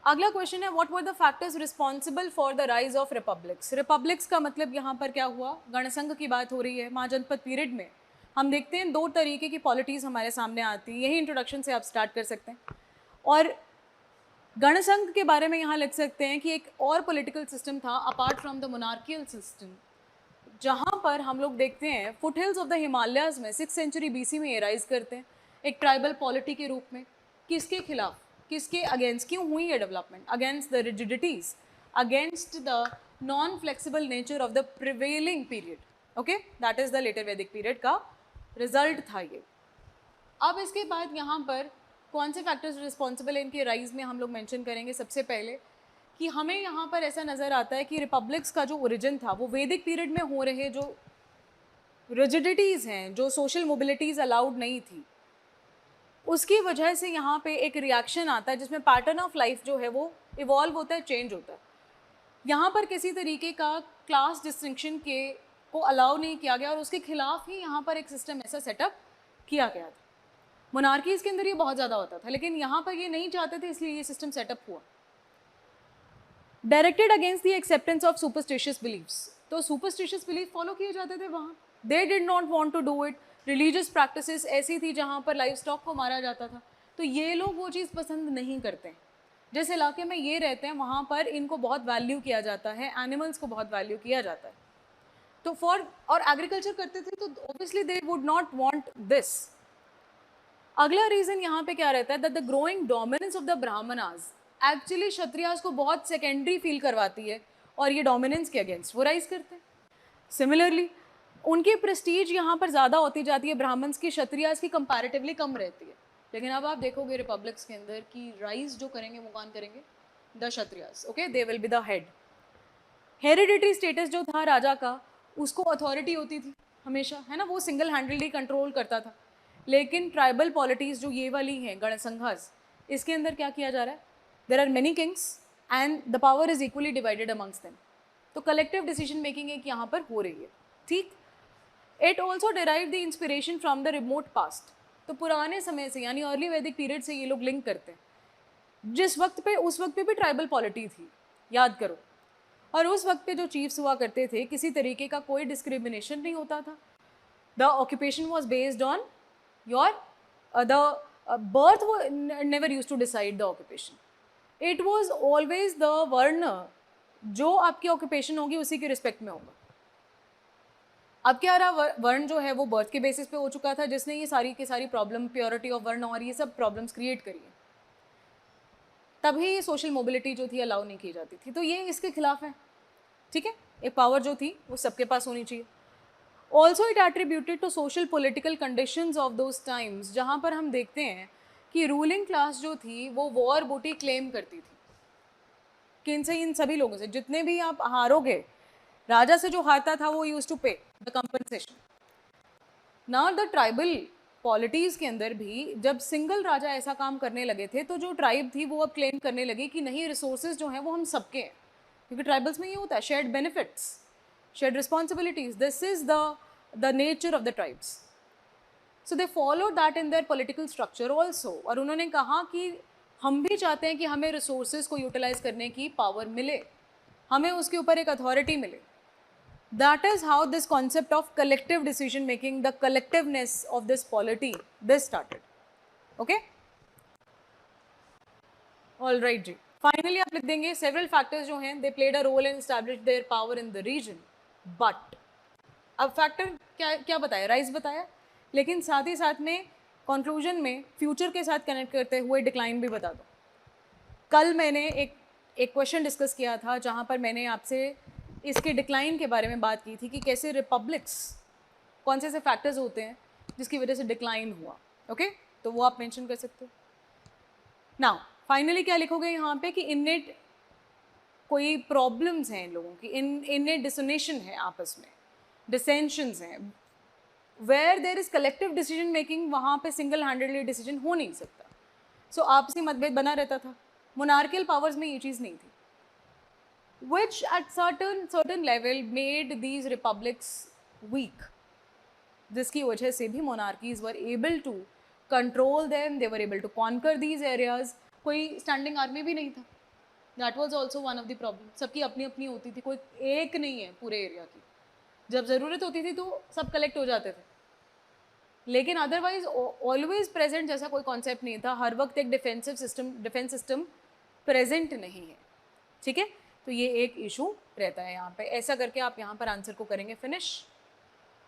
अगला क्वेश्चन है what were the factors responsible for the rise of republics. Republics का मतलब यहाँ पर क्या हुआ, गणसंघ की बात हो रही है। महाजनपद पीरियड में हम देखते हैं दो तरीके की पॉलिटीज़ हमारे सामने आती हैं। यही इंट्रोडक्शन से आप स्टार्ट कर सकते हैं। और गणसंघ के बारे में यहाँ लिख सकते हैं कि एक और पॉलिटिकल सिस्टम था apart from the monarchial system, जहाँ पर हम लोग देखते हैं फुटहिल्स ऑफ द हिमालयाज में 6th सेंचुरी BC में ये राइज करते हैं एक ट्राइबल पॉलिटी के रूप में। किसके खिलाफ, किसके अगेंस्ट, क्यों हुई ये development? Against the rigidities, against the non flexible nature of the prevailing period. Okay, that is the later Vedic period का रिजल्ट था ये। अब इसके बाद यहाँ पर कौन से फैक्टर्स रिस्पॉन्सिबल है इनके राइज में हम लोग मेंशन करेंगे। सबसे पहले कि हमें यहाँ पर ऐसा नज़र आता है कि रिपब्लिक्स का जो ओरिजिन था वो वैदिक पीरियड में हो रहे जो रिजिडिटीज़ हैं, जो सोशल मोबिलिटीज़ अलाउड नहीं थी, उसकी वजह से यहाँ पे एक रिएक्शन आता है जिसमें पैटर्न ऑफ लाइफ जो है वो इवॉल्व होता है, चेंज होता है। यहाँ पर किसी तरीके का क्लास डिस्टिंक्शन के को अलाउ नहीं किया गया और उसके खिलाफ ही यहाँ पर एक सिस्टम ऐसा सेटअप किया गया था। मोनार्कीज़ के अंदर ये बहुत ज़्यादा होता था, लेकिन यहाँ पर ये नहीं चाहते थे, इसलिए ये सिस्टम सेटअप हुआ। Directed against the acceptance of superstitious beliefs, तो सुपरस्टिशियस बिलीफ फॉलो किए जाते थे वहाँ। They did not want to do it. Religious practices ऐसी थी जहाँ पर लाइफ स्टॉक को मारा जाता था, तो ये लोग वो चीज़ पसंद नहीं करते। जिस इलाके में ये रहते हैं वहाँ पर इनको बहुत वैल्यू किया जाता है, एनिमल्स को बहुत वैल्यू किया जाता है। तो और एग्रीकल्चर करते थे, तो obviously they would not want this. अगला रीज़न यहाँ पे क्या रहता है, that the growing dominance of the Brahmanas actually Kshatriyas को बहुत सेकेंडरी फील करवाती है और ये डोमिनेंस के अगेंस्ट वो राइज करते हैं। सिमिलरली उनकी प्रेस्टीज यहाँ पर ज़्यादा होती जाती है, ब्राह्मण्स की क्षत्रियाज की कंपैरेटिवली कम रहती है। लेकिन अब आप देखोगे रिपब्लिक्स के अंदर कि राइज जो करेंगे वो कौन करेंगे, the Kshatriyas. Okay, they will be the head. Hereditary status जो था राजा का, उसको अथॉरिटी होती थी हमेशा, है ना, वो सिंगल हैंडली कंट्रोल करता था। लेकिन ट्राइबल पॉलिटीज़ जो ये वाली हैं गणसंघास, इसके अंदर क्या किया जा रहा है, there are many kings and the power is equally divided amongst them. तो कलेक्टिव डिसीजन मेकिंग एक यहाँ पर हो रही है। ठीक, it also derive the inspiration from the remote past. तो पुराने समय से यानी अर्ली वैदिक पीरियड से ये लोग लिंक करते हैं। जिस वक्त पे, उस वक्त पे भी ट्राइबल पॉलिटी थी, याद करो। और उस वक्त पे जो चीफ्स हुआ करते थे, किसी तरीके का कोई डिस्क्रिमिनेशन नहीं होता था। The occupation was based on your the birth never used to decide the occupation. It was always the वर्ण, जो आपकी ऑक्यूपेशन होगी उसी के रिस्पेक्ट में होगा। अब क्या रहा, वर्ण जो है वो बर्थ के बेसिस पे हो चुका था, जिसने ये सारी की सारी प्रॉब्लम, प्योरिटी ऑफ वर्ण और ये सब प्रॉब्लम्स क्रिएट करी है। तभी सोशल मोबिलिटी जो थी अलाउ नहीं की जाती थी, तो ये इसके खिलाफ है। ठीक है, एक पावर जो थी वो सबके पास होनी चाहिए। Also it attributed to social political conditions of those times, जहाँ पर हम देखते हैं कि रूलिंग क्लास जो थी वो वॉर बूटी क्लेम करती थी। किन से, इन सभी लोगों से, जितने भी आप हारोगे, राजा से जो हारता था वो used to pay the compensation. Now the tribal polities के अंदर भी जब सिंगल राजा ऐसा काम करने लगे थे, तो जो ट्राइब थी वो अब क्लेम करने लगी कि नहीं, रिसोर्सेज जो हैं वो हम सबके हैं, क्योंकि ट्राइबल्स में ये होता है shared benefits, shared responsibilities. This is the nature of the tribes. So they followed that in their political structure also. और उन्होंने कहा कि हम भी चाहते हैं कि हमें रिसोर्सेज को यूटिलाइज करने की पावर मिले, हमें उसके ऊपर एक अथॉरिटी मिले। That is how this concept of collective decision making, the collectiveness of this polity, this started. Okay? All right ji. Finally आप लिख देंगे several factors जो हैं they played a role in establish their power in the region. But अब factor क्या क्या बताया, rise बताया, लेकिन साथ ही साथ में कंक्लूजन में फ्यूचर के साथ कनेक्ट करते हुए डिक्लाइन भी बता दो। कल मैंने एक क्वेश्चन डिस्कस किया था जहाँ पर मैंने आपसे इसके डिक्लाइन के बारे में बात की थी कि कैसे रिपब्लिक्स, कौन से ऐसे फैक्टर्स होते हैं जिसकी वजह से डिक्लाइन हुआ। ओके, तो वो आप मेंशन कर सकते हो। नाउ फाइनली क्या लिखोगे यहाँ पे कि इननेट कोई प्रॉब्लम्स हैं इन लोगों की, इननेट डिसोनेशन है आपस में, डिसेंशंस हैं, where there is collective decision making, वहाँ पे सिंगल हैंडेडली डिसीजन हो नहीं सकता। सो आपसी मतभेद बना रहता था। मोनार्कियल पावर्स में ये चीज़ नहीं थी, which at certain level made these republics weak, जिसकी वजह से भी monarchies were able to control them, they were able to conquer these areas. कोई स्टैंडिंग आर्मी भी नहीं था, that was also one of the problem. सबकी अपनी अपनी होती थी, कोई एक नहीं है पूरे एरिया की। जब ज़रूरत होती थी तो सब कलेक्ट हो जाते थे, लेकिन अदरवाइज ऑलवेज प्रेजेंट जैसा कोई कॉन्सेप्ट नहीं था। हर वक्त एक डिफेंस सिस्टम प्रेजेंट नहीं है, ठीक है। तो ये एक इशू रहता है यहाँ पे। ऐसा करके आप यहाँ पर आंसर को करेंगे फिनिश।